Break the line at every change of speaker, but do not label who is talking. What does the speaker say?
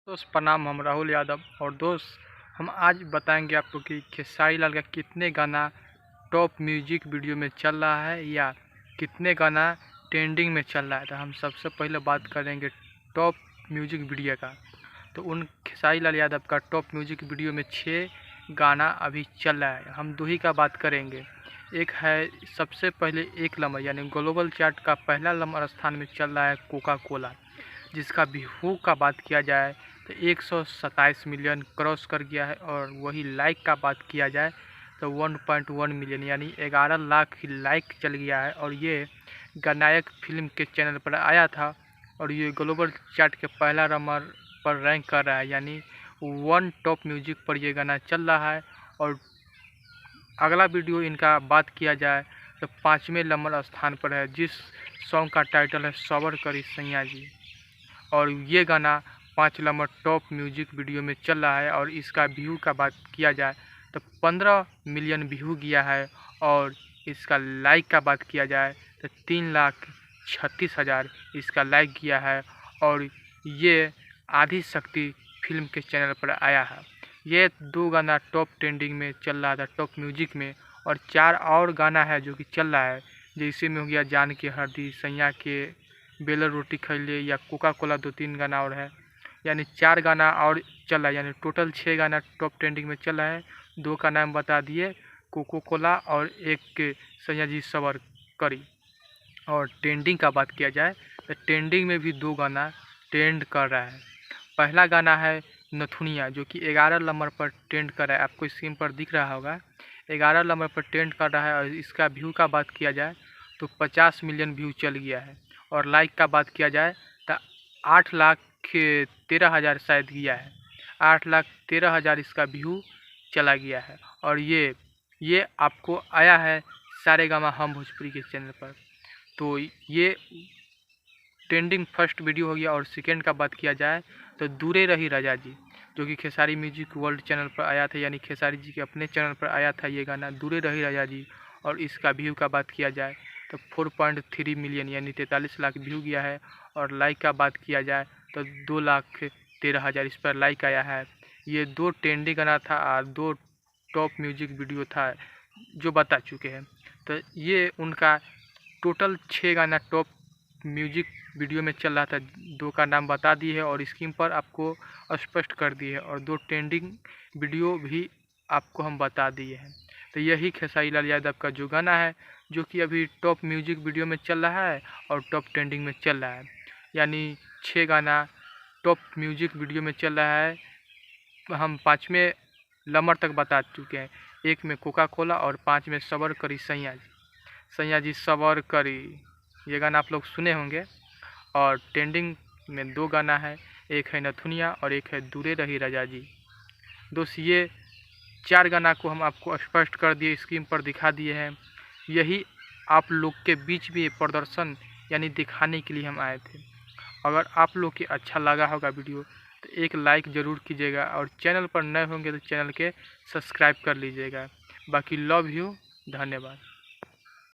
दोस्त प्रणाम। हम राहुल यादव और दोस्त हम आज बताएंगे आपको कि खेसारी लाल का कितने गाना टॉप म्यूजिक वीडियो में चल रहा है या कितने गाना ट्रेंडिंग में चल रहा है। तो हम सबसे पहले बात करेंगे टॉप म्यूजिक वीडियो का। तो उन खेसारी लाल यादव का टॉप म्यूजिक वीडियो में 6 गाना अभी चल रहा है। हम दो ही का बात करेंगे। एक है सबसे पहले 1 नंबर यानी ग्लोबल चार्ट का पहला नंबर स्थान में चल रहा है कोका कोला, जिसका व्यू का बात किया जाए तो 127 मिलियन क्रॉस कर गया है। और वही लाइक का बात किया जाए तो 1.1 मिलियन यानी 11 लाख ही लाइक चल गया है। और ये गनायक फिल्म के चैनल पर आया था और ये ग्लोबल चार्ट के पहला नंबर पर रैंक कर रहा है, यानी 1 टॉप म्यूजिक पर ये गाना चल रहा है। और अगला वीडियो इनका बात किया जाए तो 5वें नंबर स्थान पर है, जिस सॉन्ग का टाइटल है सबर करी सैया जी। और ये गाना 5 नंबर टॉप म्यूजिक वीडियो में चल रहा है। और इसका व्यू का बात किया जाए तो 15 मिलियन व्यू गया है। और इसका लाइक का बात किया जाए तो 3,36,000 इसका लाइक किया है। और ये आदि शक्ति फिल्म के चैनल पर आया है। ये 2 गाना टॉप ट्रेंडिंग में चल रहा था टॉप म्यूजिक में। और 4 और गाना है जो कि चल रहा है, जैसे में हो गया जान के हरदी, सैया के, बेलर रोटी खैले या कोका कोला, 2-3 गाना और है, यानी 4 गाना और चल रहा है। यानी टोटल 6 गाना टॉप ट्रेंडिंग में चल रहा है। 2 का नाम बता दिए, कोको कोला और एक सैया जी सबर करी। और ट्रेंडिंग का बात किया जाए तो ट्रेंडिंग में भी 2 गाना ट्रेंड कर रहा है। पहला गाना है नथुनिया, जो कि 11 नंबर पर ट्रेंड कर रहा है। आपको स्क्रीन पर दिख रहा होगा 11 नंबर पर ट्रेंड कर रहा है। और इसका व्यू का बात किया जाए तो 50 मिलियन व्यू चल गया है। और लाइक का बात किया जाए तो 8,13,000 शायद गया है, 8,13,000 इसका व्यू चला गया है। और ये आपको आया है सारेगामा हम भोजपुरी के चैनल पर। तो ये ट्रेंडिंग फर्स्ट वीडियो हो गया। और सेकेंड का बात किया जाए तो दूरे रही राजा जी, जो कि खेसारी म्यूजिक वर्ल्ड चैनल पर आया था, यानी खेसारी जी के अपने चैनल पर आया था ये गाना दूरे रही राजा जी। और इसका व्यू का बात किया जाए तो 4.3 मिलियन यानी 43 लाख व्यू गया है। और लाइक का बात किया जाए तो 2,13,000 इस पर लाइक आया है। ये 2 ट्रेंडिंग गाना था और 2 टॉप म्यूजिक वीडियो था जो बता चुके हैं। तो ये उनका टोटल 6 गाना टॉप म्यूजिक वीडियो में चल रहा था। 2 का नाम बता दी है और स्क्रीन पर आपको स्पष्ट कर दी है। और 2 ट्रेंडिंग वीडियो भी आपको हम बता दिए हैं। तो यही खेसारी लाल यादव का जो गाना है जो कि अभी टॉप म्यूजिक वीडियो में चल रहा है और टॉप ट्रेंडिंग में चल रहा है, यानी 6 गाना टॉप म्यूजिक वीडियो में चल रहा है। हम 5वें नंबर तक बता चुके हैं, 1 में कोका कोला और 5 में सबर करी सैया जी, सैया जी सबर करी, ये गाना आप लोग सुने होंगे। और ट्रेंडिंग में 2 गाना है, एक है नथुनिया और एक है दूरे रही राजा जी। दोस्त ये 4 गाना को हम आपको स्पष्ट कर दिए, स्क्रीन पर दिखा दिए हैं। यही आप लोग के बीच में प्रदर्शन यानी दिखाने के लिए हम आए थे। अगर आप लोग के अच्छा लगा होगा वीडियो तो एक लाइक ज़रूर कीजिएगा। और चैनल पर नए होंगे तो चैनल के सब्सक्राइब कर लीजिएगा। बाकी लव यू, धन्यवाद।